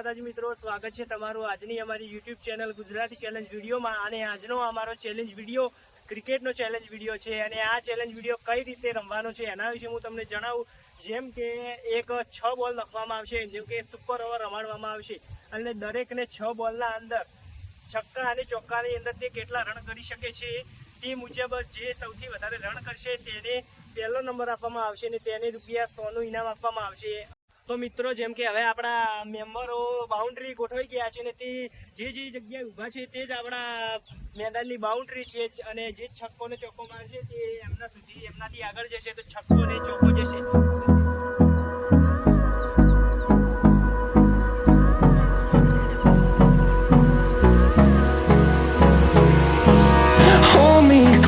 માતાજી મિત્રો, સ્વાગત છે તમારું આજની અમારી યુટ્યુબ ચેનલ ગુજરાતી ચેલેન્જ વિડીયોમાં। અને આજનો અમારો ચેલેન્જ વિડીયો ક્રિકેટનો ચેલેન્જ વિડીયો છે। અને આ ચેલેન્જ વિડીયો કઈ રીતે રમવાનો છે એના વિશે હું તમને જણાવું। જેમ કે એક 6 બોલ નાખવામાં આવશે, જેમ કે સુપર ઓવર રમાડવામાં આવશે અને દરેકને 6 બોલના અંદર છક્કા અને ચોક્કાની અંદર તે કેટલા રન કરી શકે છે તે મુજબ જે સૌથી વધારે રન કરશે તેને પહેલો નંબર આપવામાં આવશે અને તેને ₹100નું ઇનામ આપવામાં આવશે। તો મિત્રો, જેમ કે હવે આપણા મેમ્બરો બાઉન્ડ્રી ગોઠવાઈ ગયા છે ને તે જે જગ્યાએ ઊભા છે તે જ આપણા મેદાનની બાઉન્ડ્રી છે અને જે છક્કો ને ચોક્કો મારશે તે એમનાથી આગળ જશે તો છક્કો ને ચોક્કો જશે।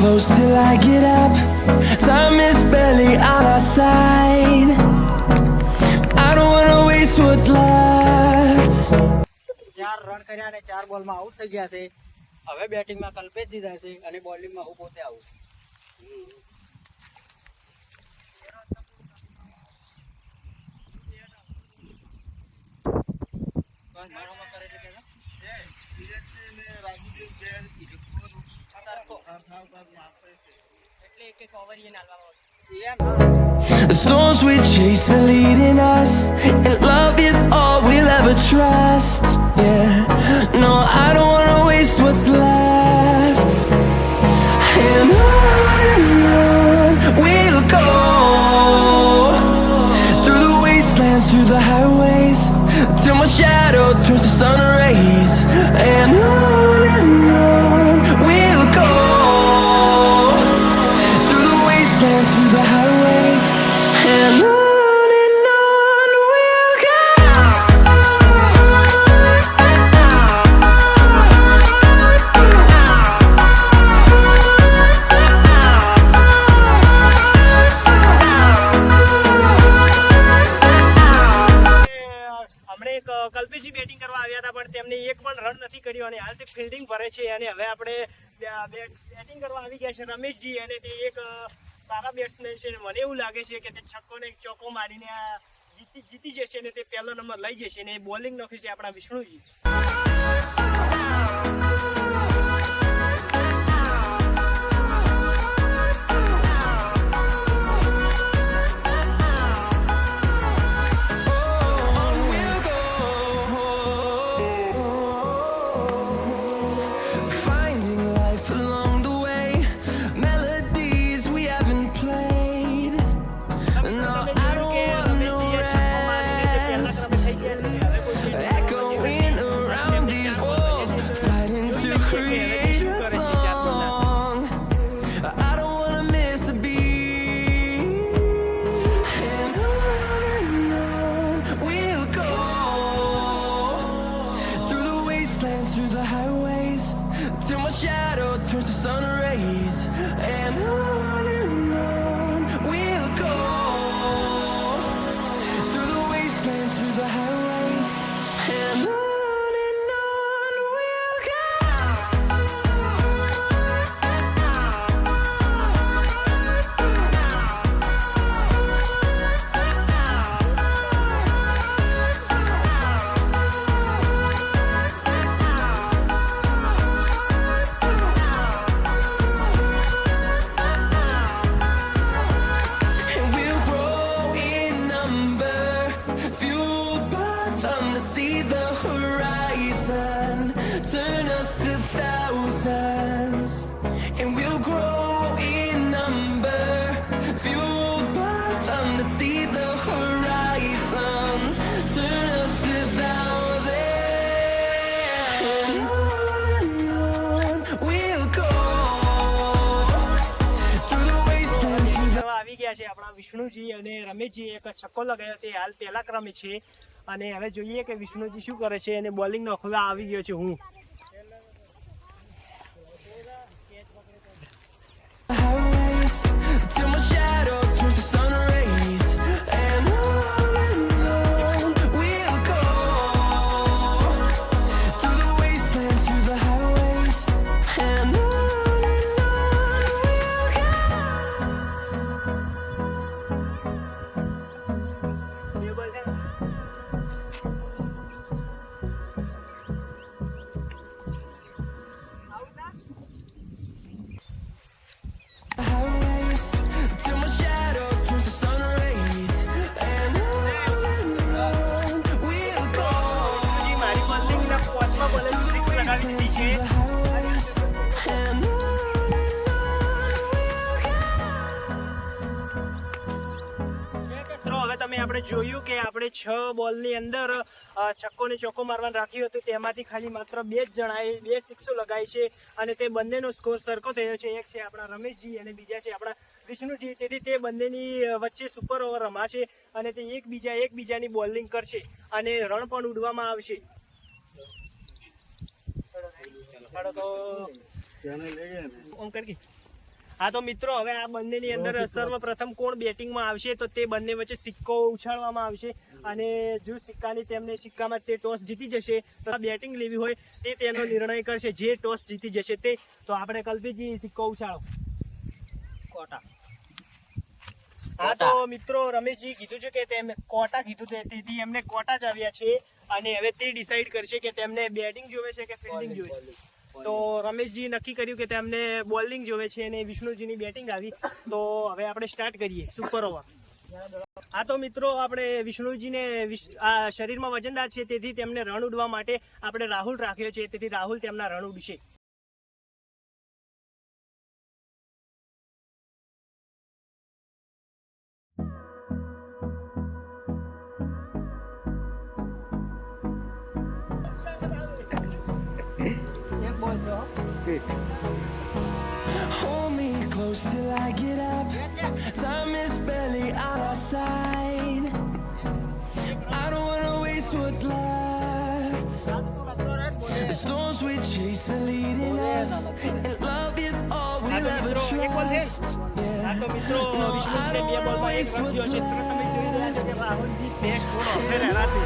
Close till I get up. Time is barely on our side. I don't wanna waste what's left. 4 run કર્યા અને 4 બોલમાં આઉટ થઈ ગયા છે। હવે બેટિંગમાં કલ્પેશ દીધા છે અને બોલિંગમાં હું પોતે આવું છું। The storms we chase are leading us, and love is all we'll ever trust. Yeah, no, I don't wanna waste what's left. And on we'll go, through the wastelands, through the highways, till my shadow turns to sun rays. And on we'll go, through the wastelands, through the highways, and on we'll go. Kalpeshji batting કરવા આવ્યા હતા પણ તેમને એક પણ run નથી કર્યો અને હાલ તે ફિલ્ડિંગ ભરે છે। અને હવે આપણે બેટિંગ કરવા આવી ગયા છે રમેશજી, અને તે એક સારા બેટ્સમેન છે। મને એવું લાગે છે કે તે છક્કો ને ચોક્કો મારીને જીતી જશે અને તે પહેલો નંબર લઈ જશે અને બોલિંગ નાખે છે આપણા Vishnuji. Through the highways, till my shadow turns to sun rays. And on we'll go, through the wastelands, through the highways, and on we'll go. Turn us to thousands, and we'll grow in number, fueled by them to see the horizon. Turn us to thousands, and on we'll go, through the wastelands, through the... આવી ગયા છે આપણા વિષ્ણુજી અને રમેશજી એક છક્કો લગાવ્યો તે હાલ પહેલા ક્રમે છે। અને હવે જોઈએ કે વિષ્ણુજી શું કરે છે અને બોલિંગ નાખવા આવી ગયો છે હું। Till my shadow turns to sun rays, and on we'll go, through the wastelands, through the highways, and on we'll go. આપણે જોયું કે આપણે 6 બોલની અંદર છક્કો ને ચોક્કો મારવાનું રાખ્યું હતું, તેમાંથી ખાલી માત્ર 2 જ જણાએ 2 સિક્સો લગાવી છે અને તે બંનેનો સ્કોર સરખો થયો છે. એક છે આપણા રમેશજી અને બીજા છે આપણા વિષ્ણુજી. તેથી તે બંનેની વચ્ચે સુપર ઓવર રમાશે અને તે એકબીજાની બોલિંગ કરશે અને રન પણ ઉડવામાં આવશે. હા તો મિત્રો, હવે આ બંનેની અંદર સર્વપ્રથમ કોણ બેટિંગમાં આવશે તો તે બંને વચ્ચે સિક્કો ઉછાળવામાં આવશે અને જો સિક્કામાં તે ટોસ જીતી જશે તો બેટિંગ લેવી હોય તે તેનો નિર્ણય કરશે. જે ટોસ જીતી જશે તે. તો આપણે કલ્પેશજી સિક્કો ઉછાળો. કોટા. હા તો મિત્રો, રમેશજી કીધું છે કે તેમ કોટા કીધું છે, તેથી એમને કોટા જ આવ્યા છે અને હવે તે ડિસાઈડ કરશે કે તેમને બેટિંગ જોવે છે કે ફિલ્ડિંગ જોવે છે. તો રમેશજી નક્કી કર્યું કે તેમને બોલિંગ જોવે છે અને વિષ્ણુજીની બેટિંગ આવી. તો હવે આપણે સ્ટાર્ટ કરીએ સુપર ઓવર. હા તો મિત્રો, આપણે વિષ્ણુજીને આ શરીરમાં વજનદાર છે તેથી તેમને રન ઉડવા માટે આપણે રાહુલ રાખ્યો છે, તેથી રાહુલ તેમના run ઉડશે. Hold me close till I get up. Time is barely on our side. I don't wanna waste what's left. The storms we chase are leading us, and love is all we'll ever trust. હા તો મિત્રો, વિષ્ણુજીને 2 બોલમાં 1 run થયો છે. તમે જોઈ રહ્યા છો કે રાહુલજી બેસ્ટ બોલ ઓફર હરાતી.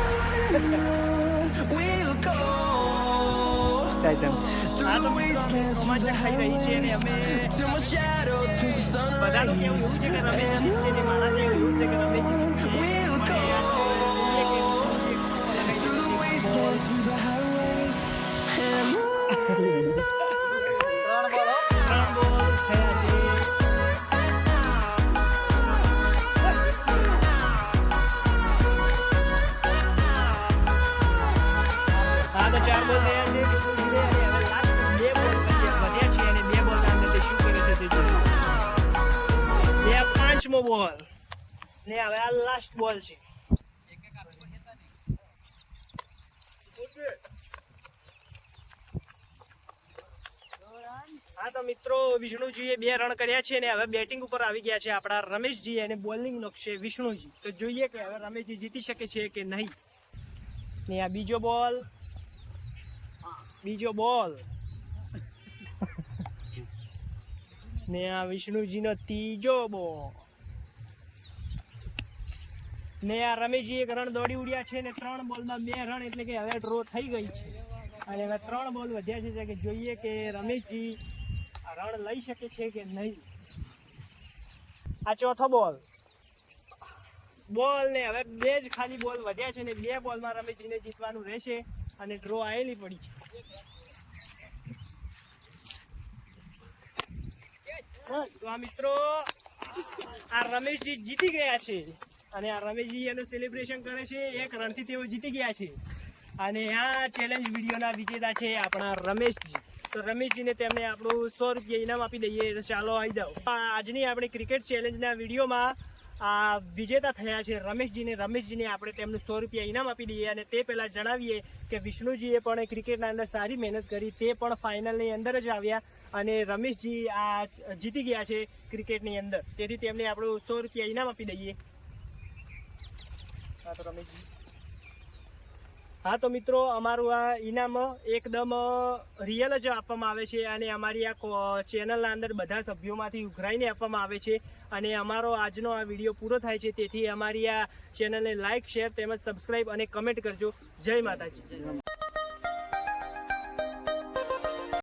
We'll go હા તો મિત્રો, રોમાંચક થઈ રહી છે અને અમે till my shadow turns to sun બધાનું કેવું એવું છે કે રમેશજી જીતશે ને મારા કેવું એવું છે કે રમેશજી જીતશે. We'll go through the wastelands, through the highways, and on. 3 બોલ થયા છે. હા તો 4 બોલ થયા છે વિષ્ણુજીને અને હવે લાસ્ટ 2 બોલ વધ્યા છે અને 2 બોલના અંદર તે શું કરે છે તે જોઈશું. 5મો બોલ ને હવે આ લાસ્ટ બોલ છે. હા તો મિત્રો, વિષ્ણુજીએ 2 રન કર્યા છે અને હવે બેટિંગ ઉપર આવી ગયા છે આપણા રમેશજી અને બોલિંગ નોખશે વિષ્ણુજી. તો જોઈએ કે હવે રમેશજી જીતી શકે છે કે નહીં. ને આ બીજો બોલ ને આ વિષ્ણુજીનો 3જો બોલ ને આ રમેશજી 1 રન દોડી ઉડ્યા છે ને 3 બોલમાં 2 રન, એટલે કે હવે ડ્રો થઈ ગઈ છે અને હવે 3 બોલ વધ્યા છે કે જોઈએ કે રમેશજી રન લઈ શકે છે કે નહીં. આ ચોથો બોલ ને હવે 2 જ ખાલી બોલ વધ્યા છે ને 2 બોલમાં રમેશજીને જીતવાનું રહેશે અને ડ્રો આવેલી પડી છે. તો આ મિત્રો, આ રમેશજી જીતી ગયા છે અને આ રમેશજી એનું સેલિબ્રેશન કરે છે. 1 રનથી તેઓ જીતી ગયા છે અને આ ચેલેન્જ વિડીયોના વિજેતા છે આપણા રમેશજી. તો રમેશજીને તેમને આપણું 100 રૂપિયા ઇનામ આપી દઈએ. તો ચાલો આવી જાઓ. આજની આપણી ક્રિકેટ ચેલેન્જના વિડીયોમાં આ વિજેતા થયા છે રમેશજીને આપણે તેમને 100 રૂપિયા ઇનામ આપી દઈએ અને તે પહેલાં જણાવીએ કે વિષ્ણુજીએ પણ ક્રિકેટના અંદર સારી મહેનત કરી, તે પણ ફાઇનલની અંદર જ આવ્યા અને રમેશજી આ જીતી ગયા છે ક્રિકેટની અંદર, તેથી તેમને આપણું 100 રૂપિયા ઇનામ આપી દઈએ. હા તો રમેશજી. હા તો મિત્રો, અમારું આ ઇનામ એકદમ રિયલ જ આપવામાં આવે છે અને અમારી આ ચેનલના અંદર બધા સભ્યોમાંથી ઉઘરાઈને આપવામાં આવે છે અને અમારો આજનો આ વિડીયો પૂરો થાય છે. તેથી અમારી આ ચેનલને લાઇક, શેર તેમજ સબસ્ક્રાઈબ અને કમેન્ટ કરજો. જય માતાજી.